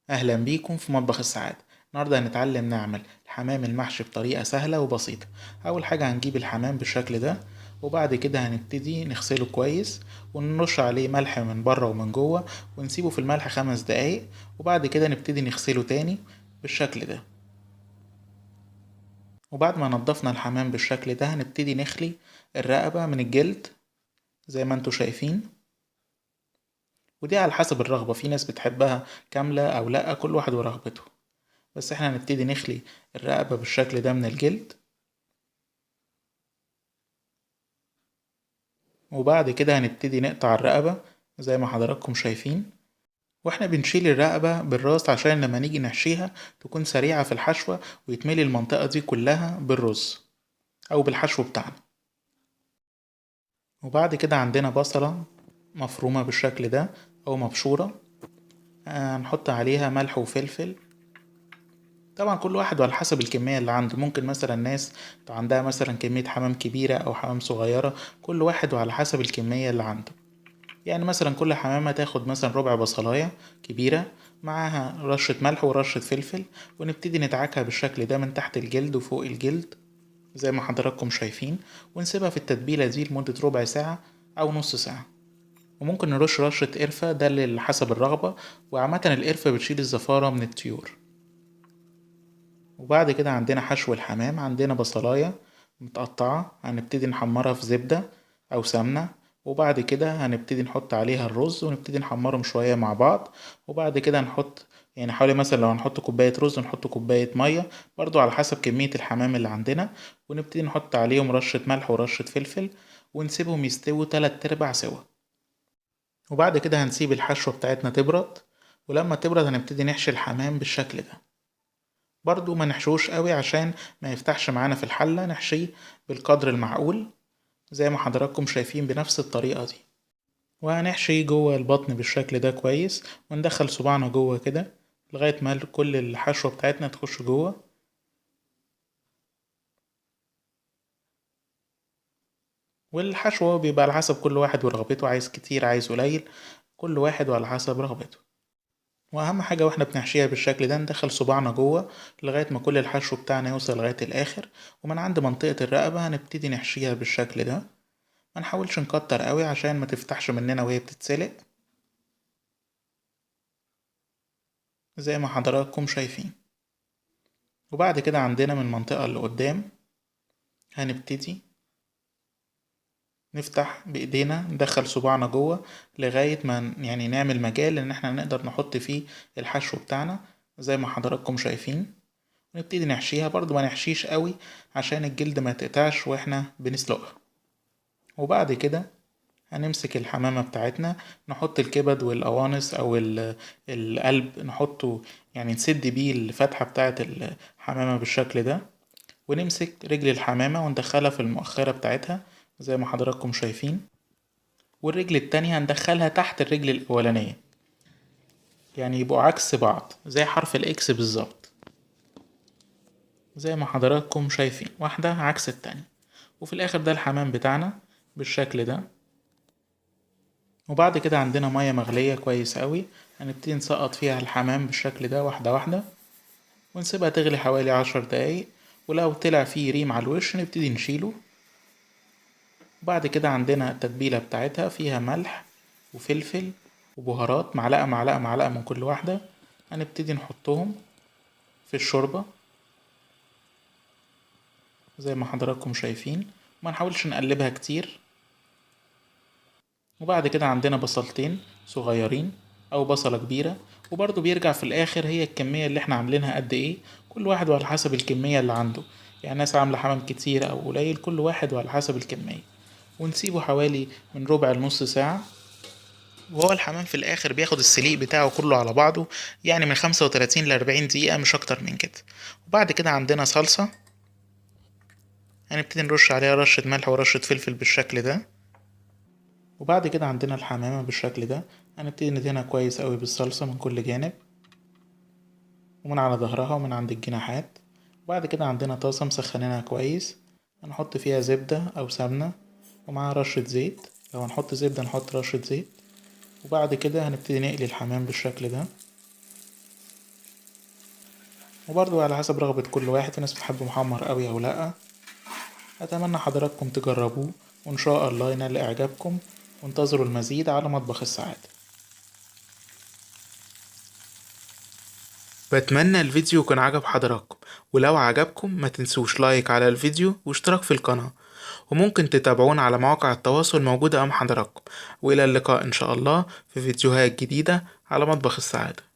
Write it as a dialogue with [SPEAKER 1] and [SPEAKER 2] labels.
[SPEAKER 1] أهلا بيكم في مطبخ السعادة. النهاردة هنتعلم نعمل الحمام المحشي بطريقة سهلة وبسيطة. أول حاجة هنجيب الحمام بالشكل ده، وبعد كده هنبتدي نغسله كويس ونرش عليه ملح من بره ومن جوه، ونسيبه في الملح 5 دقايق، وبعد كده نبتدي نغسله تاني بالشكل ده. وبعد ما نضفنا الحمام بالشكل ده هنبتدي نخلي الرقبة من الجلد زي ما انتوا شايفين، ودي على حسب الرغبة، في ناس بتحبها كاملة أو لأ، كل واحد ورغبته. بس احنا هنبتدي نخلي الرقبة بالشكل ده من الجلد، وبعد كده هنبتدي نقطع الرقبة زي ما حضراتكم شايفين. واحنا بنشيل الرقبة بالراس عشان لما نيجي نحشيها تكون سريعة في الحشوة، ويتملي المنطقة دي كلها بالرز او بالحشو بتاعنا. وبعد كده عندنا بصلة مفرومة بالشكل ده او مبشورة، هنحط عليها ملح وفلفل. طبعا كل واحد على حسب الكمية اللي عنده، ممكن مثلا ناس عندها مثلا كمية حمام كبيرة او حمام صغيرة، كل واحد وعلى حسب الكمية اللي عنده. يعني مثلا كل حمامة تاخد مثلا ربع بصلاية كبيرة، معاها رشة ملح ورشة فلفل، ونبتدي ندعكها بالشكل ده من تحت الجلد وفوق الجلد زي ما حضراتكم شايفين، ونسيبها في التتبيلة دي لمدة ربع ساعة أو نص ساعة. وممكن نرش رشة قرفة، ده اللي حسب الرغبة، وعامة القرفة بتشيل الزفارة من الطيور. وبعد كده عندنا حشو الحمام، عندنا بصلاية متقطعة هنبتدي نحمرها في زبدة أو سمنة، وبعد كده هنبتدي نحط عليها الرز ونبتدي نحمرهم شوية مع بعض. وبعد كده نحط يعني حوالي مثلا لو هنحط كوباية رز نحط كوباية مية، برضو على حسب كمية الحمام اللي عندنا، ونبتدي نحط عليهم رشة ملح ورشة فلفل، ونسيبهم يستووا 3/4 سوا. وبعد كده هنسيب الحشوة بتاعتنا تبرد، ولما تبرد هنبتدي نحشي الحمام بالشكل ده. برضو ما نحشوش قوي عشان ما يفتحش معانا في الحلة، نحشيه بالقدر المعقول زي ما حضراتكم شايفين بنفس الطريقة دي. وهنحشي جوه البطن بالشكل ده كويس، وندخل صباعنا جوه كده لغاية ما كل الحشوة بتاعتنا تخش جوه. والحشوة بيبقى على حسب كل واحد ورغبته، عايز كتير عايز قليل، كل واحد وعلى حسب رغبته. واهم حاجة واحنا بنحشيها بالشكل ده ندخل صباعنا جوه لغاية ما كل الحشو بتاعنا يوصل لغاية الاخر، ومن عند منطقة الرقبة هنبتدي نحشيها بالشكل ده. ما نحاولش نكتر قوي عشان ما تفتحش مننا وهي بتتسلق زي ما حضراتكم شايفين. وبعد كده عندنا من المنطقة اللي قدام هنبتدي نفتح بايدينا، ندخل صباعنا جوه لغاية ما يعني نعمل مجال ان احنا نقدر نحط فيه الحشو بتاعنا زي ما حضراتكم شايفين. ونبتدي نحشيها، برضو ما نحشيش قوي عشان الجلد ما تقطعش واحنا بنسلقها. وبعد كده هنمسك الحمامة بتاعتنا، نحط الكبد والقوانص او القلب نحطه، يعني نسد بيه الفتحة بتاعة الحمامة بالشكل ده، ونمسك رجل الحمامة وندخلها في المؤخرة بتاعتها زي ما حضراتكم شايفين. والرجل التانية هندخلها تحت الرجل الأولانية، يعني يبقوا عكس بعض زي حرف الإكس بالظبط زي ما حضراتكم شايفين، واحدة عكس التانية. وفي الآخر ده الحمام بتاعنا بالشكل ده. وبعد كده عندنا مية مغلية كويس قوي، هنبتدي نسقط فيها الحمام بالشكل ده واحدة واحدة، ونسيبها تغلي حوالي 10 دقايق. ولو طلع فيه ريم على الوش نبتدي نشيله. وبعد كده عندنا التتبيلة بتاعتها فيها ملح وفلفل وبهارات، معلقة معلقة معلقة من كل واحدة، هنبتدي نحطهم في الشوربة زي ما حضراتكم شايفين. ما نحاولش نقلبها كتير. وبعد كده عندنا بصلتين صغيرين او بصلة كبيرة، وبرضو بيرجع في الاخر هي الكمية اللي احنا عاملينها قد ايه، كل واحد وعلى حسب الكمية اللي عنده. يعني ناس عاملة حمام كتير او قليل، كل واحد وعلى حسب الكمية. ونسيبه حوالي من ربع لنص ساعة، وهو الحمام في الاخر بياخد السليق بتاعه كله على بعضه، يعني من 35 ل40 دقيقة مش اكتر من كده. وبعد كده عندنا صلصة، هنبتدي نرش عليها رشة ملح ورشة فلفل بالشكل ده. وبعد كده عندنا الحمامة بالشكل ده، هنبتدي ندهنها كويس قوي بالصلصة من كل جانب، ومن على ظهرها ومن عند الجناحات. وبعد كده عندنا طاسة مسخنينها كويس، هنحط فيها زبدة أو سمنة ومعاها رشة زيت، لو هنحط زبدة نحط رشة زيت. وبعد كده هنبتدي نقلي الحمام بالشكل ده. وبرضو على حسب رغبة كل واحد، في ناس بتحب محمر قوي او لا. اتمنى حضراتكم تجربوه وان شاء الله ينال اعجابكم، وانتظروا المزيد على مطبخ السعادة. بتمنى الفيديو يكون عجب حضراتكم، ولو عجبكم ما تنسوش لايك على الفيديو واشتراك في القناة، وممكن تتابعونا على مواقع التواصل موجودة أمام حضراتكم. وإلى اللقاء إن شاء الله في فيديوهات جديدة على مطبخ السعادة.